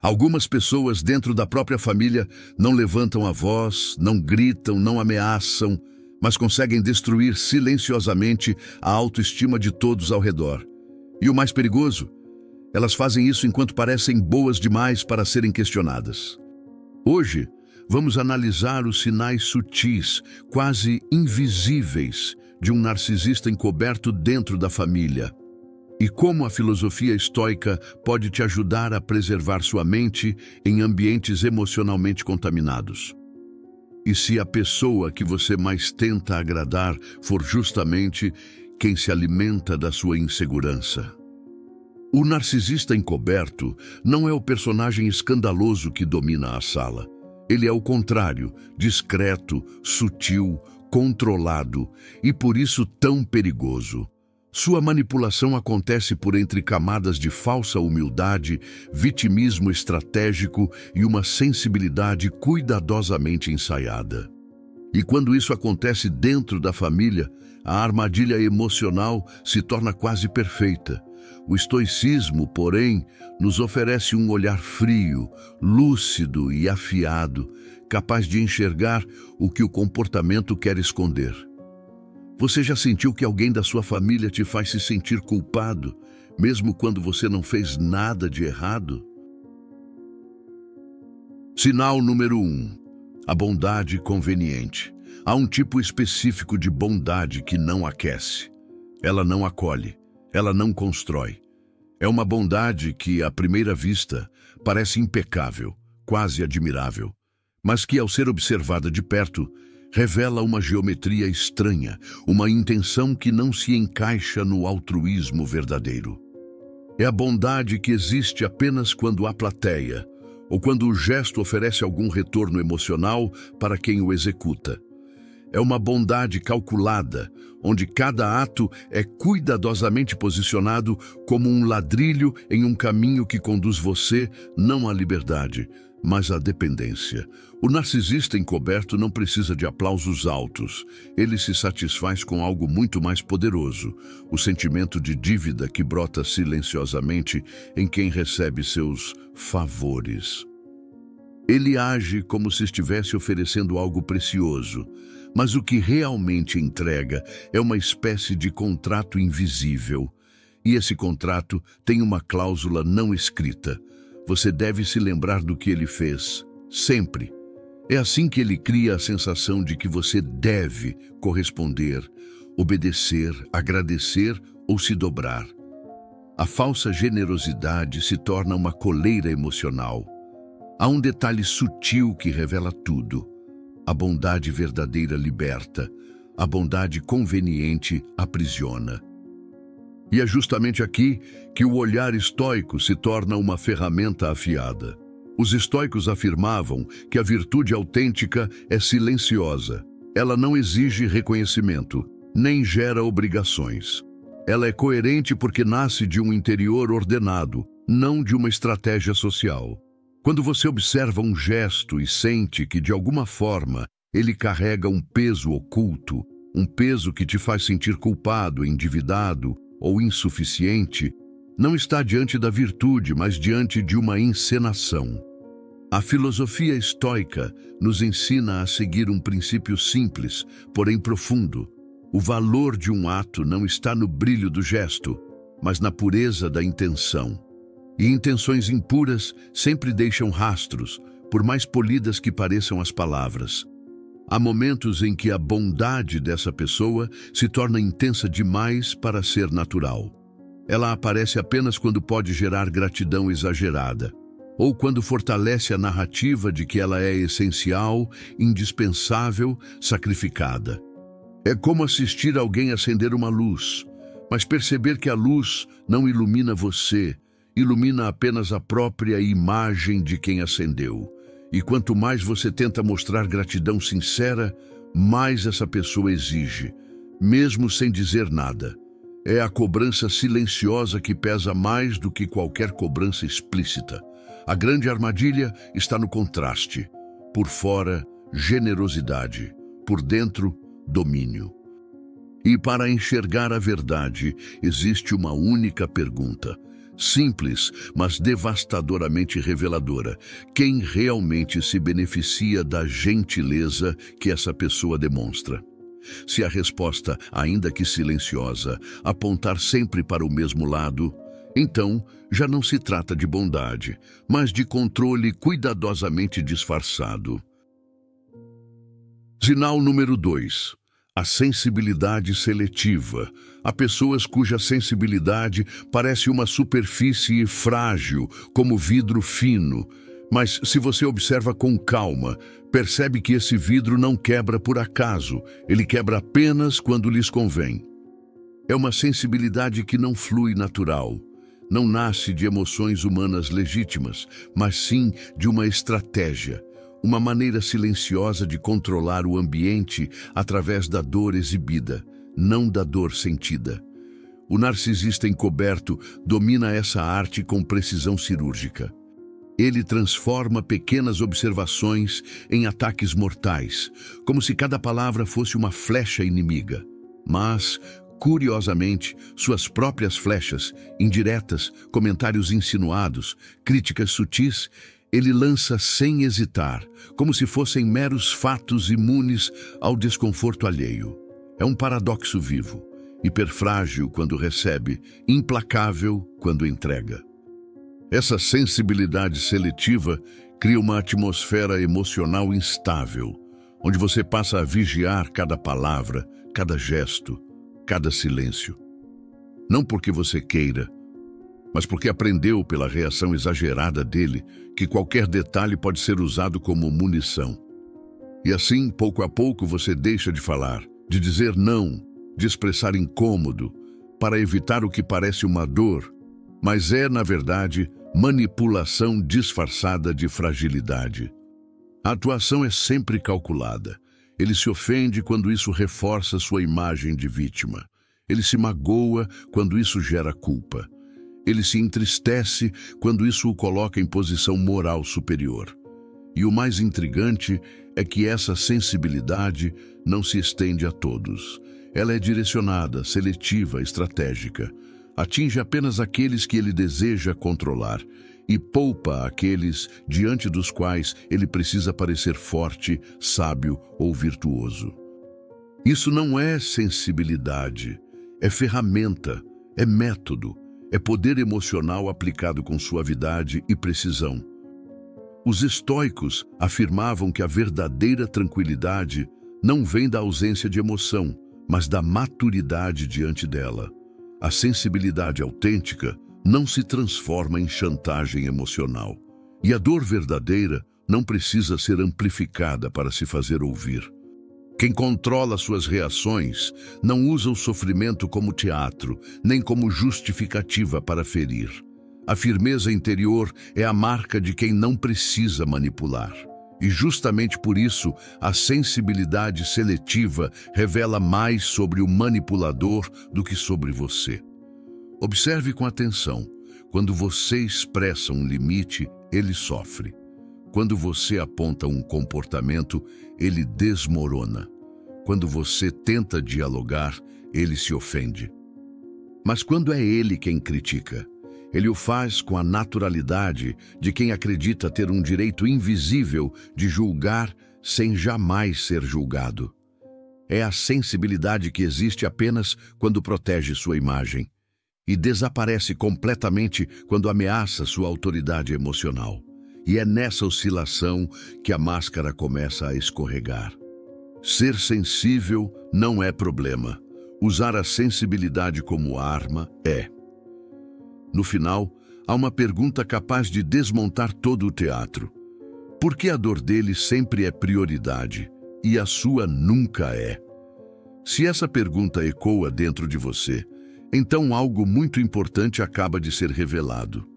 Algumas pessoas dentro da própria família não levantam a voz, não gritam, não ameaçam, mas conseguem destruir silenciosamente a autoestima de todos ao redor. E o mais perigoso, elas fazem isso enquanto parecem boas demais para serem questionadas. Hoje, vamos analisar os sinais sutis, quase invisíveis, de um narcisista encoberto dentro da família. E como a filosofia estoica pode te ajudar a preservar sua mente em ambientes emocionalmente contaminados. E se a pessoa que você mais tenta agradar for justamente quem se alimenta da sua insegurança. O narcisista encoberto não é o personagem escandaloso que domina a sala. Ele é o contrário, discreto, sutil, controlado e por isso tão perigoso. Sua manipulação acontece por entre camadas de falsa humildade, vitimismo estratégico e uma sensibilidade cuidadosamente ensaiada. E quando isso acontece dentro da família, a armadilha emocional se torna quase perfeita. O estoicismo, porém, nos oferece um olhar frio, lúcido e afiado, capaz de enxergar o que o comportamento quer esconder. Você já sentiu que alguém da sua família te faz se sentir culpado, mesmo quando você não fez nada de errado? Sinal número 1. A bondade conveniente. Há um tipo específico de bondade que não aquece. Ela não acolhe. Ela não constrói. É uma bondade que, à primeira vista, parece impecável, quase admirável, mas que, ao ser observada de perto, revela uma geometria estranha, uma intenção que não se encaixa no altruísmo verdadeiro. É a bondade que existe apenas quando há plateia, ou quando o gesto oferece algum retorno emocional para quem o executa. É uma bondade calculada, onde cada ato é cuidadosamente posicionado como um ladrilho em um caminho que conduz você não à liberdade, mas à dependência. O narcisista encoberto não precisa de aplausos altos. Ele se satisfaz com algo muito mais poderoso, o sentimento de dívida que brota silenciosamente em quem recebe seus favores. Ele age como se estivesse oferecendo algo precioso, mas o que realmente entrega é uma espécie de contrato invisível. E esse contrato tem uma cláusula não escrita. Você deve se lembrar do que ele fez, sempre. É assim que ele cria a sensação de que você deve corresponder, obedecer, agradecer ou se dobrar. A falsa generosidade se torna uma coleira emocional. Há um detalhe sutil que revela tudo. A bondade verdadeira liberta, a bondade conveniente aprisiona. E é justamente aqui que o olhar estoico se torna uma ferramenta afiada. Os estoicos afirmavam que a virtude autêntica é silenciosa. Ela não exige reconhecimento, nem gera obrigações. Ela é coerente porque nasce de um interior ordenado, não de uma estratégia social. Quando você observa um gesto e sente que, de alguma forma, ele carrega um peso oculto, um peso que te faz sentir culpado, endividado ou insuficiente, não está diante da virtude, mas diante de uma encenação. A filosofia estoica nos ensina a seguir um princípio simples, porém profundo. O valor de um ato não está no brilho do gesto, mas na pureza da intenção. E intenções impuras sempre deixam rastros, por mais polidas que pareçam as palavras. Há momentos em que a bondade dessa pessoa se torna intensa demais para ser natural. Ela aparece apenas quando pode gerar gratidão exagerada, ou quando fortalece a narrativa de que ela é essencial, indispensável, sacrificada. É como assistir alguém acender uma luz, mas perceber que a luz não ilumina você, ilumina apenas a própria imagem de quem acendeu. E quanto mais você tenta mostrar gratidão sincera, mais essa pessoa exige, mesmo sem dizer nada. É a cobrança silenciosa que pesa mais do que qualquer cobrança explícita. A grande armadilha está no contraste. Por fora, generosidade. Por dentro, domínio. E para enxergar a verdade, existe uma única pergunta. Simples, mas devastadoramente reveladora. Quem realmente se beneficia da gentileza que essa pessoa demonstra? Se a resposta, ainda que silenciosa, apontar sempre para o mesmo lado, então já não se trata de bondade, mas de controle cuidadosamente disfarçado. Sinal número 2. A sensibilidade seletiva. Há pessoas cuja sensibilidade parece uma superfície frágil, como vidro fino. Mas se você observa com calma, percebe que esse vidro não quebra por acaso, ele quebra apenas quando lhes convém. É uma sensibilidade que não flui natural. Não nasce de emoções humanas legítimas, mas sim de uma estratégia. Uma maneira silenciosa de controlar o ambiente através da dor exibida, não da dor sentida. O narcisista encoberto domina essa arte com precisão cirúrgica. Ele transforma pequenas observações em ataques mortais, como se cada palavra fosse uma flecha inimiga. Mas, curiosamente, suas próprias flechas, indiretas, comentários insinuados, críticas sutis, ele lança sem hesitar, como se fossem meros fatos imunes ao desconforto alheio. É um paradoxo vivo, hiperfrágil quando recebe, implacável quando entrega. Essa sensibilidade seletiva cria uma atmosfera emocional instável, onde você passa a vigiar cada palavra, cada gesto, cada silêncio. Não porque você queira, mas porque aprendeu pela reação exagerada dele que qualquer detalhe pode ser usado como munição. E assim, pouco a pouco, você deixa de falar, de dizer não, de expressar incômodo, para evitar o que parece uma dor, mas é, na verdade, manipulação disfarçada de fragilidade. A atuação é sempre calculada. Ele se ofende quando isso reforça sua imagem de vítima. Ele se magoa quando isso gera culpa. Ele se entristece quando isso o coloca em posição moral superior. E o mais intrigante é que essa sensibilidade não se estende a todos. Ela é direcionada, seletiva, estratégica. Atinge apenas aqueles que ele deseja controlar e poupa aqueles diante dos quais ele precisa parecer forte, sábio ou virtuoso. Isso não é sensibilidade, é ferramenta, é método, é poder emocional aplicado com suavidade e precisão. Os estoicos afirmavam que a verdadeira tranquilidade não vem da ausência de emoção, mas da maturidade diante dela. A sensibilidade autêntica não se transforma em chantagem emocional. E a dor verdadeira não precisa ser amplificada para se fazer ouvir. Quem controla suas reações não usa o sofrimento como teatro, nem como justificativa para ferir. A firmeza interior é a marca de quem não precisa manipular. E justamente por isso, a sensibilidade seletiva revela mais sobre o manipulador do que sobre você. Observe com atenção. Quando você expressa um limite, ele sofre. Quando você aponta um comportamento, ele desmorona. Quando você tenta dialogar, ele se ofende. Mas quando é ele quem critica, ele o faz com a naturalidade de quem acredita ter um direito invisível de julgar sem jamais ser julgado. É a sensibilidade que existe apenas quando protege sua imagem e desaparece completamente quando ameaça sua autoridade emocional. E é nessa oscilação que a máscara começa a escorregar. Ser sensível não é problema. Usar a sensibilidade como arma é. No final, há uma pergunta capaz de desmontar todo o teatro. Por que a dor dele sempre é prioridade e a sua nunca é? Se essa pergunta ecoa dentro de você, então algo muito importante acaba de ser revelado.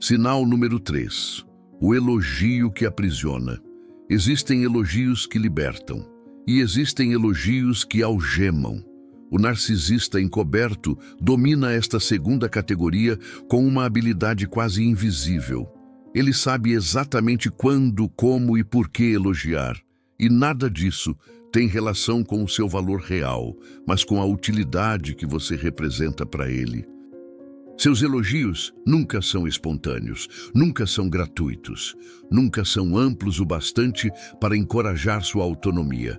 Sinal número 3. O elogio que aprisiona. Existem elogios que libertam e existem elogios que algemam. O narcisista encoberto domina esta segunda categoria com uma habilidade quase invisível. Ele sabe exatamente quando, como e por que elogiar. E nada disso tem relação com o seu valor real, mas com a utilidade que você representa para ele. Seus elogios nunca são espontâneos, nunca são gratuitos, nunca são amplos o bastante para encorajar sua autonomia.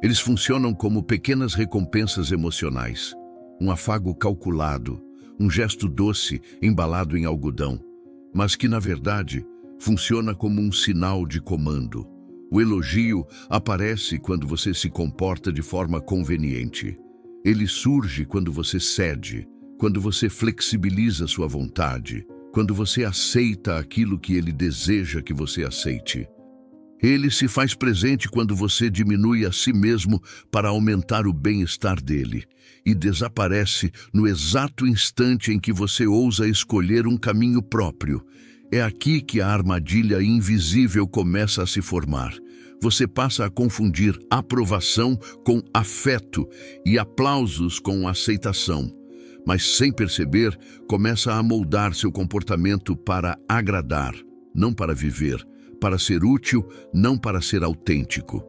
Eles funcionam como pequenas recompensas emocionais, um afago calculado, um gesto doce embalado em algodão, mas que, na verdade, funciona como um sinal de comando. O elogio aparece quando você se comporta de forma conveniente. Ele surge quando você cede, quando você flexibiliza sua vontade, quando você aceita aquilo que ele deseja que você aceite. Ele se faz presente quando você diminui a si mesmo para aumentar o bem-estar dele e desaparece no exato instante em que você ousa escolher um caminho próprio. É aqui que a armadilha invisível começa a se formar. Você passa a confundir aprovação com afeto e aplausos com aceitação, mas sem perceber, começa a moldar seu comportamento para agradar, não para viver, para ser útil, não para ser autêntico.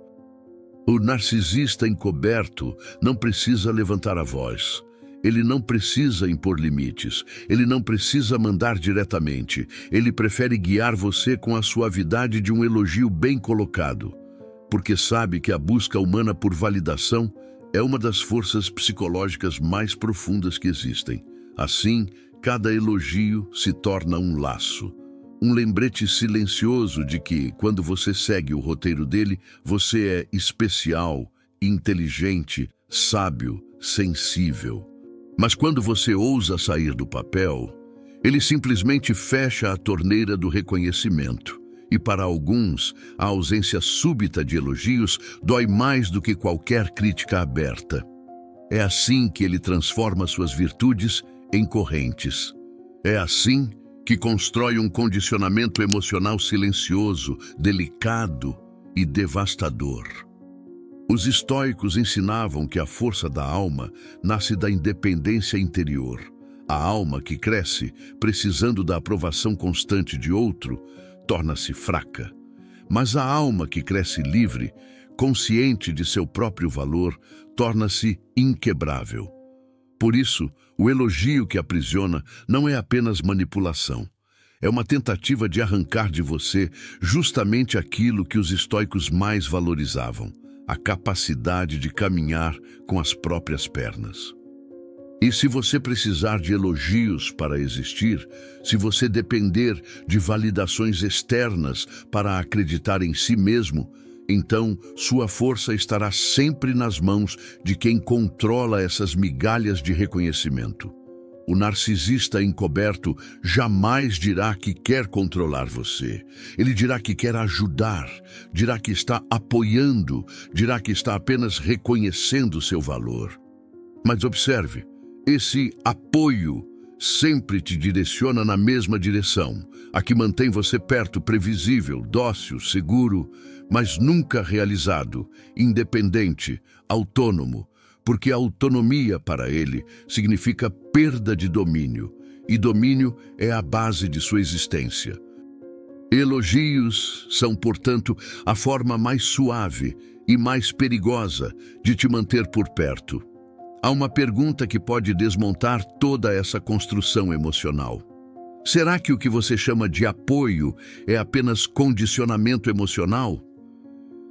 O narcisista encoberto não precisa levantar a voz. Ele não precisa impor limites. Ele não precisa mandar diretamente. Ele prefere guiar você com a suavidade de um elogio bem colocado, porque sabe que a busca humana por validação é uma das forças psicológicas mais profundas que existem. Assim, cada elogio se torna um laço. Um lembrete silencioso de que, quando você segue o roteiro dele, você é especial, inteligente, sábio, sensível. Mas quando você ousa sair do papel, ele simplesmente fecha a torneira do reconhecimento. E para alguns, a ausência súbita de elogios dói mais do que qualquer crítica aberta. É assim que ele transforma suas virtudes em correntes. É assim que constrói um condicionamento emocional silencioso, delicado e devastador. Os estoicos ensinavam que a força da alma nasce da independência interior. A alma que cresce, precisando da aprovação constante de outro, torna-se fraca. Mas a alma que cresce livre, consciente de seu próprio valor, torna-se inquebrável. Por isso, o elogio que aprisiona não é apenas manipulação. É uma tentativa de arrancar de você justamente aquilo que os estoicos mais valorizavam: a capacidade de caminhar com as próprias pernas. E se você precisar de elogios para existir, se você depender de validações externas para acreditar em si mesmo, então sua força estará sempre nas mãos de quem controla essas migalhas de reconhecimento. O narcisista encoberto jamais dirá que quer controlar você. Ele dirá que quer ajudar, dirá que está apoiando, dirá que está apenas reconhecendo seu valor. Mas observe, esse apoio sempre te direciona na mesma direção, a que mantém você perto, previsível, dócil, seguro, mas nunca realizado, independente, autônomo, porque a autonomia para ele significa perda de domínio, e domínio é a base de sua existência. Elogios são, portanto, a forma mais suave e mais perigosa de te manter por perto. Há uma pergunta que pode desmontar toda essa construção emocional. Será que o que você chama de apoio é apenas condicionamento emocional?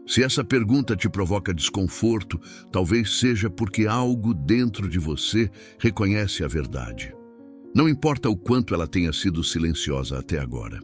Se essa pergunta te provoca desconforto, talvez seja porque algo dentro de você reconhece a verdade. Não importa o quanto ela tenha sido silenciosa até agora.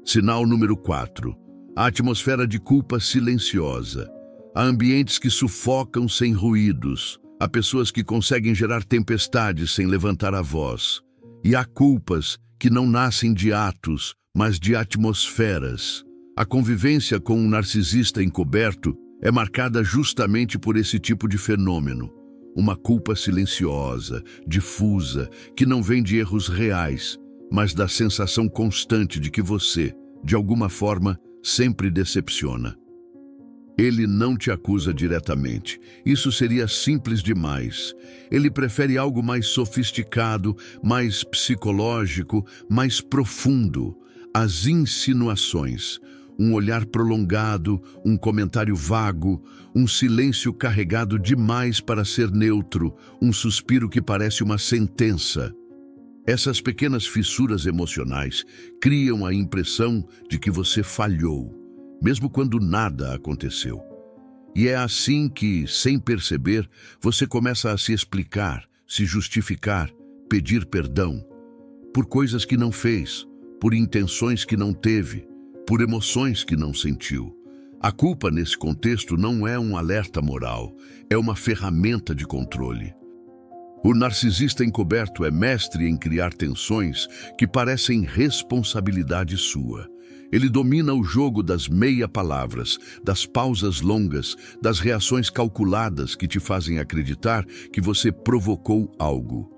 Sinal número 4. A atmosfera de culpa silenciosa. Há ambientes que sufocam sem ruídos. Há pessoas que conseguem gerar tempestades sem levantar a voz. E há culpas que não nascem de atos, mas de atmosferas. A convivência com um narcisista encoberto é marcada justamente por esse tipo de fenômeno. Uma culpa silenciosa, difusa, que não vem de erros reais, mas da sensação constante de que você, de alguma forma, sempre decepciona. Ele não te acusa diretamente. Isso seria simples demais. Ele prefere algo mais sofisticado, mais psicológico, mais profundo. As insinuações. um olhar prolongado, um comentário vago, um silêncio carregado demais para ser neutro, um suspiro que parece uma sentença. Essas pequenas fissuras emocionais criam a impressão de que você falhou, mesmo quando nada aconteceu. E é assim que, sem perceber, você começa a se explicar, se justificar, pedir perdão, por coisas que não fez, por intenções que não teve, por emoções que não sentiu. A culpa, nesse contexto, não é um alerta moral, é uma ferramenta de controle. O narcisista encoberto é mestre em criar tensões que parecem responsabilidade sua. Ele domina o jogo das meia-palavras, das pausas longas, das reações calculadas que te fazem acreditar que você provocou algo.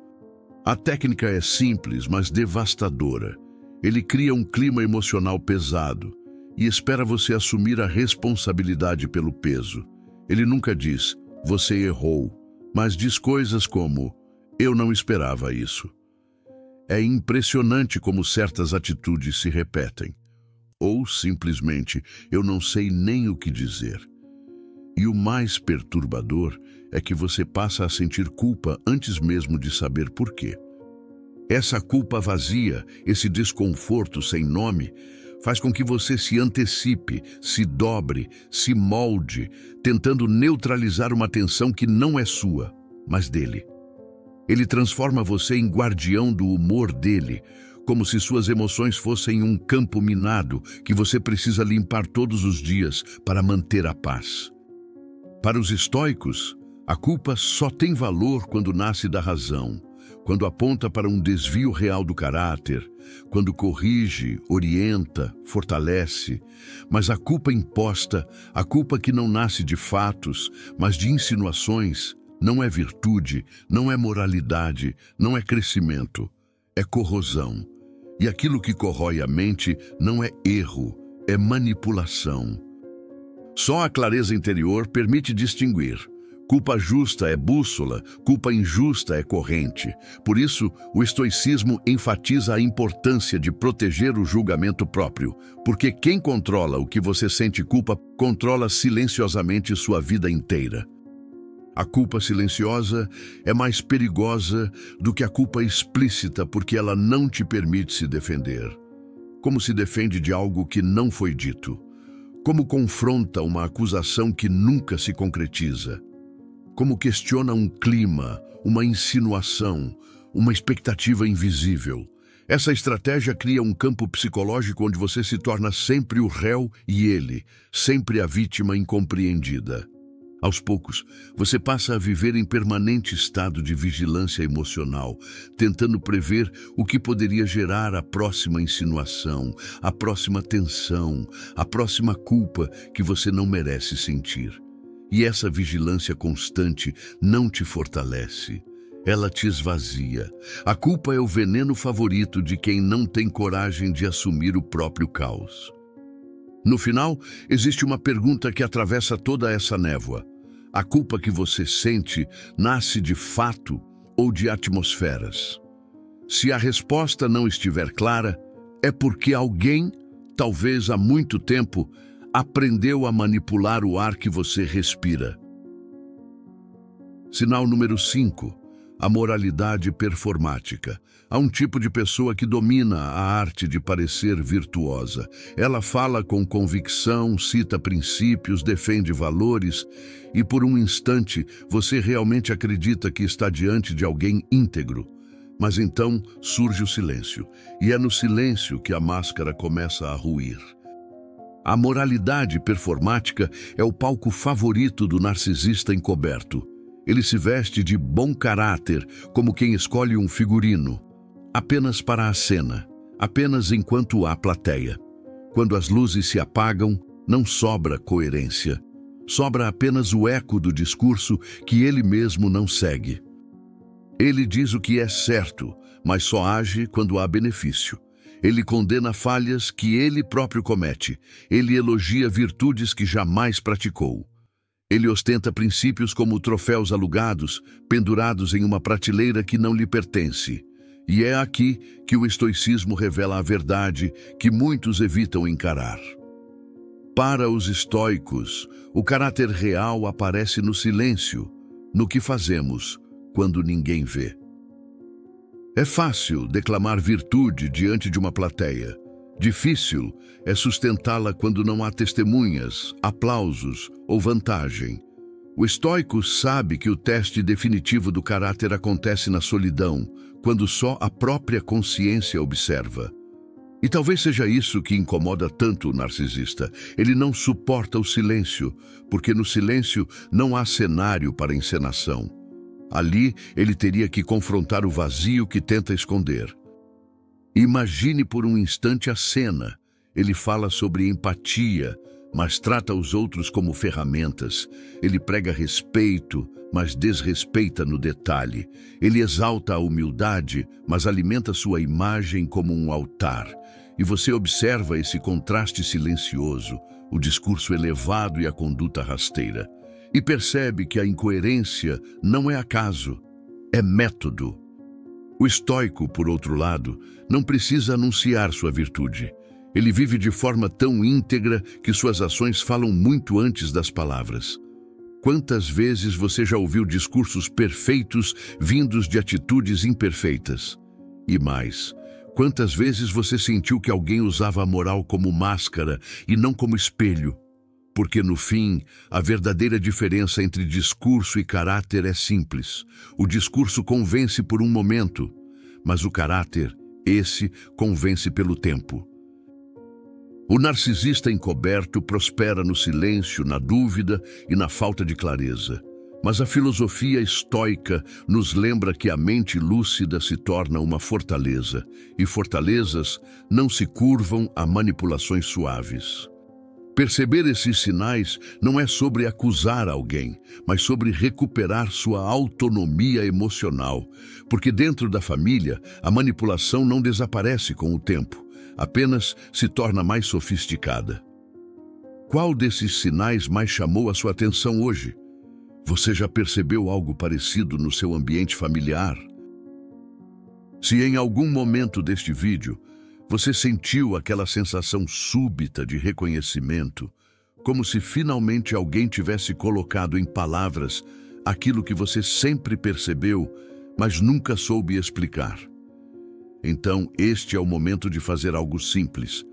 A técnica é simples, mas devastadora. Ele cria um clima emocional pesado e espera você assumir a responsabilidade pelo peso. Ele nunca diz, você errou, mas diz coisas como, eu não esperava isso. É impressionante como certas atitudes se repetem. Ou, simplesmente, eu não sei nem o que dizer. E o mais perturbador é que você passa a sentir culpa antes mesmo de saber por quê. Essa culpa vazia, esse desconforto sem nome, faz com que você se antecipe, se dobre, se molde, tentando neutralizar uma tensão que não é sua, mas dele. Ele transforma você em guardião do humor dele, como se suas emoções fossem um campo minado que você precisa limpar todos os dias para manter a paz. Para os estoicos, a culpa só tem valor quando nasce da razão, quando aponta para um desvio real do caráter, quando corrige, orienta, fortalece. Mas a culpa imposta, a culpa que não nasce de fatos, mas de insinuações, não é virtude, não é moralidade, não é crescimento, é corrosão. E aquilo que corrói a mente não é erro, é manipulação. Só a clareza interior permite distinguir. Culpa justa é bússola, culpa injusta é corrente. Por isso, o estoicismo enfatiza a importância de proteger o julgamento próprio, porque quem controla o que você sente culpa, controla silenciosamente sua vida inteira. A culpa silenciosa é mais perigosa do que a culpa explícita, porque ela não te permite se defender. Como se defende de algo que não foi dito? Como confronta uma acusação que nunca se concretiza? Como questiona um clima, uma insinuação, uma expectativa invisível? Essa estratégia cria um campo psicológico onde você se torna sempre o réu e ele, sempre a vítima incompreendida. Aos poucos, você passa a viver em permanente estado de vigilância emocional, tentando prever o que poderia gerar a próxima insinuação, a próxima tensão, a próxima culpa que você não merece sentir. E essa vigilância constante não te fortalece, ela te esvazia. A culpa é o veneno favorito de quem não tem coragem de assumir o próprio caos. No final, existe uma pergunta que atravessa toda essa névoa. A culpa que você sente nasce de fato ou de atmosferas? Se a resposta não estiver clara, é porque alguém, talvez há muito tempo, aprendeu a manipular o ar que você respira. Sinal número 5. A moralidade performática. Há um tipo de pessoa que domina a arte de parecer virtuosa. Ela fala com convicção, cita princípios, defende valores e, por um instante, você realmente acredita que está diante de alguém íntegro. Mas então surge o silêncio, e é no silêncio que a máscara começa a ruir. A moralidade performática é o palco favorito do narcisista encoberto. Ele se veste de bom caráter, como quem escolhe um figurino, apenas para a cena, apenas enquanto há plateia. Quando as luzes se apagam, não sobra coerência. Sobra apenas o eco do discurso que ele mesmo não segue. Ele diz o que é certo, mas só age quando há benefício. Ele condena falhas que ele próprio comete. Ele elogia virtudes que jamais praticou. Ele ostenta princípios como troféus alugados, pendurados em uma prateleira que não lhe pertence. E é aqui que o estoicismo revela a verdade que muitos evitam encarar. Para os estoicos, o caráter real aparece no silêncio, no que fazemos quando ninguém vê. É fácil declamar virtude diante de uma plateia. Difícil é sustentá-la quando não há testemunhas, aplausos ou vantagem. O estoico sabe que o teste definitivo do caráter acontece na solidão, quando só a própria consciência observa. E talvez seja isso que incomoda tanto o narcisista. Ele não suporta o silêncio, porque no silêncio não há cenário para encenação. Ali, ele teria que confrontar o vazio que tenta esconder. Imagine por um instante a cena. Ele fala sobre empatia, mas trata os outros como ferramentas. Ele prega respeito, mas desrespeita no detalhe. Ele exalta a humildade, mas alimenta sua imagem como um altar. E você observa esse contraste silencioso, o discurso elevado e a conduta rasteira. E percebe que a incoerência não é acaso, é método. O estoico, por outro lado, não precisa anunciar sua virtude. Ele vive de forma tão íntegra que suas ações falam muito antes das palavras. Quantas vezes você já ouviu discursos perfeitos vindos de atitudes imperfeitas? E mais, quantas vezes você sentiu que alguém usava a moral como máscara e não como espelho? Porque, no fim, a verdadeira diferença entre discurso e caráter é simples. O discurso convence por um momento, mas o caráter, esse, convence pelo tempo. O narcisista encoberto prospera no silêncio, na dúvida e na falta de clareza. Mas a filosofia estoica nos lembra que a mente lúcida se torna uma fortaleza, e fortalezas não se curvam a manipulações suaves. Perceber esses sinais não é sobre acusar alguém, mas sobre recuperar sua autonomia emocional, porque dentro da família a manipulação não desaparece com o tempo, apenas se torna mais sofisticada. Qual desses sinais mais chamou a sua atenção hoje? Você já percebeu algo parecido no seu ambiente familiar? Se em algum momento deste vídeo você sentiu aquela sensação súbita de reconhecimento, como se finalmente alguém tivesse colocado em palavras aquilo que você sempre percebeu, mas nunca soube explicar. Então, este é o momento de fazer algo simples,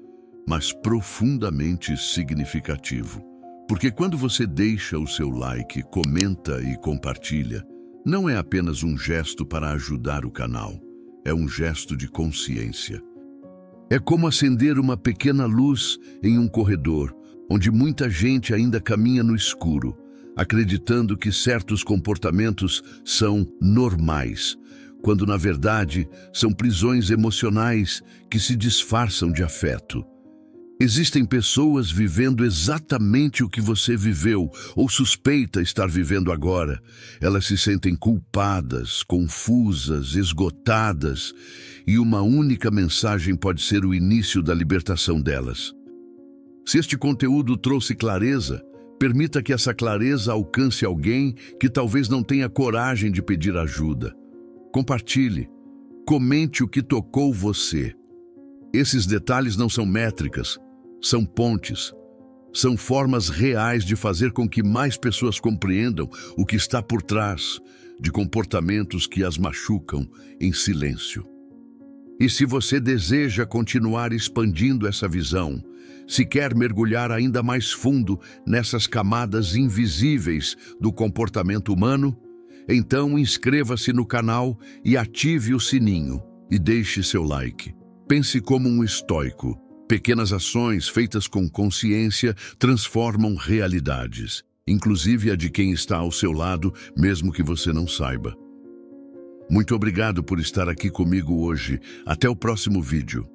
mas profundamente significativo. Porque quando você deixa o seu like, comenta e compartilha, não é apenas um gesto para ajudar o canal, é um gesto de consciência. É como acender uma pequena luz em um corredor, onde muita gente ainda caminha no escuro, acreditando que certos comportamentos são normais, quando na verdade são prisões emocionais que se disfarçam de afeto. Existem pessoas vivendo exatamente o que você viveu ou suspeita estar vivendo agora. Elas se sentem culpadas, confusas, esgotadas, e uma única mensagem pode ser o início da libertação delas. Se este conteúdo trouxe clareza, permita que essa clareza alcance alguém que talvez não tenha coragem de pedir ajuda. Compartilhe, comente o que tocou você. Esses detalhes não são métricas, são pontes, são formas reais de fazer com que mais pessoas compreendam o que está por trás de comportamentos que as machucam em silêncio. E se você deseja continuar expandindo essa visão, se quer mergulhar ainda mais fundo nessas camadas invisíveis do comportamento humano, então inscreva-se no canal e ative o sininho e deixe seu like. Pense como um estoico. Pequenas ações feitas com consciência transformam realidades, inclusive a de quem está ao seu lado, mesmo que você não saiba. Muito obrigado por estar aqui comigo hoje. Até o próximo vídeo.